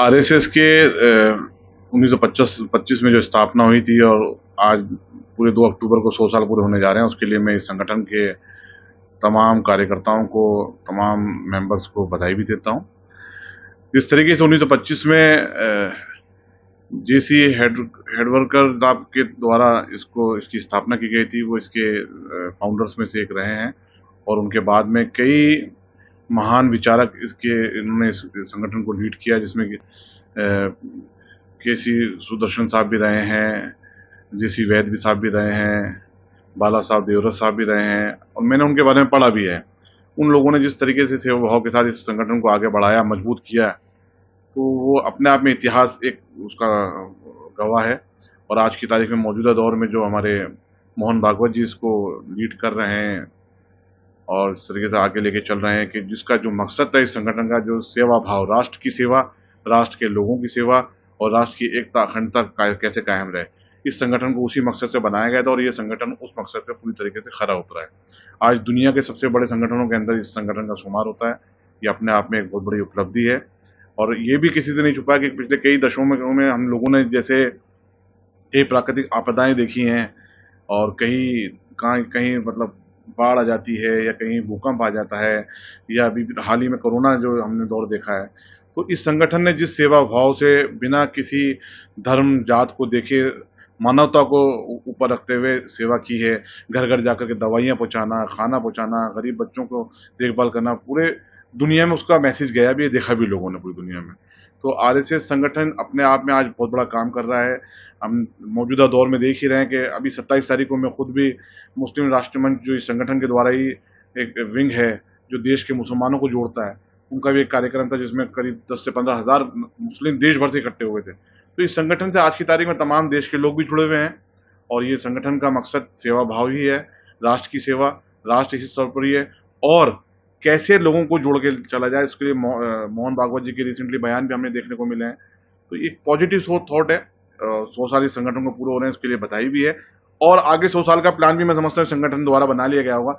RSS के 1925 में जो स्थापना हुई थी और आज पूरे 2 अक्टूबर को 100 साल पूरे होने जा रहे हैं, उसके लिए मैं इस संगठन के तमाम कार्यकर्ताओं को, तमाम मेंबर्स को बधाई भी देता हूं। जिस तरीके से 1925 में जेसी हेडवर्कर साहब के द्वारा इसकी स्थापना की गई थी, वो इसके फाउंडर्स में से एक रहे हैं और उनके बाद में कई महान विचारक इन्होंने इस संगठन को लीड किया, जिसमें केसी सुदर्शन साहब भी रहे हैं, जेसी वैद भी साहब भी रहे हैं, बाला साहब देवरत साहब भी रहे हैं और मैंने उनके बारे में पढ़ा भी है। उन लोगों ने जिस तरीके से सेवा भाव के साथ इस संगठन को आगे बढ़ाया, मजबूत किया, तो वो अपने आप में इतिहास एक उसका गवाह है। और आज की तारीख में मौजूदा दौर में जो हमारे मोहन भागवत जी इसको लीड कर रहे हैं और इस तरीके से आगे लेके चल रहे हैं कि जिसका जो मकसद है इस संगठन का, जो सेवा भाव, राष्ट्र की सेवा, राष्ट्र के लोगों की सेवा और राष्ट्र की एकता अखंडता कैसे कायम रहे, इस संगठन को उसी मकसद से बनाया गया था और ये संगठन उस मकसद पे पूरी तरीके से खरा उतरा है। आज दुनिया के सबसे बड़े संगठनों के अंदर इस संगठन का शुमार होता है। ये अपने आप में एक बहुत बड़ी उपलब्धि है और ये भी किसी से नहीं छुपा कि पिछले कई दशकों में हम लोगों ने जैसे कई प्राकृतिक आपदाएं देखी हैं और कहीं कहीं मतलब बाढ़ आ जाती है या कहीं भूकंप आ जाता है या अभी हाल ही में कोरोना जो हमने दौर देखा है, तो इस संगठन ने जिस सेवा भाव से बिना किसी धर्म जात को देखे मानवता को ऊपर रखते हुए सेवा की है, घर घर जाकर के दवाइयाँ पहुँचाना, खाना पहुँचाना, गरीब बच्चों को देखभाल करना, पूरे दुनिया में उसका मैसेज गया भी है, देखा भी लोगों ने पूरी दुनिया में। तो आरएसएस संगठन अपने आप में आज बहुत बड़ा काम कर रहा है। हम मौजूदा दौर में देख ही रहे हैं कि अभी 27 तारीख को मैं खुद भी मुस्लिम राष्ट्र मंच, जो इस संगठन के द्वारा ही एक विंग है जो देश के मुसलमानों को जोड़ता है, उनका भी एक कार्यक्रम था जिसमें करीब 10 से 15 हज़ार मुस्लिम देश भर से इकट्ठे हुए थे। तो इस संगठन से आज की तारीख में तमाम देश के लोग भी जुड़े हुए हैं और ये संगठन का मकसद सेवा भाव ही है, राष्ट्र की सेवा, राष्ट्र इसी सर्वोपरि है और कैसे लोगों को जोड़ के चला जाए, इसके लिए मोहन भागवत जी के रिसेंटली बयान भी हमें देखने को मिले हैं। तो एक पॉजिटिव थॉट है। 100 साल इस संगठन को पूरे हो रहे हैं, इसके लिए बधाई भी है और आगे 100 साल का प्लान भी मैं समझता हूँ संगठन द्वारा बना लिया गया होगा।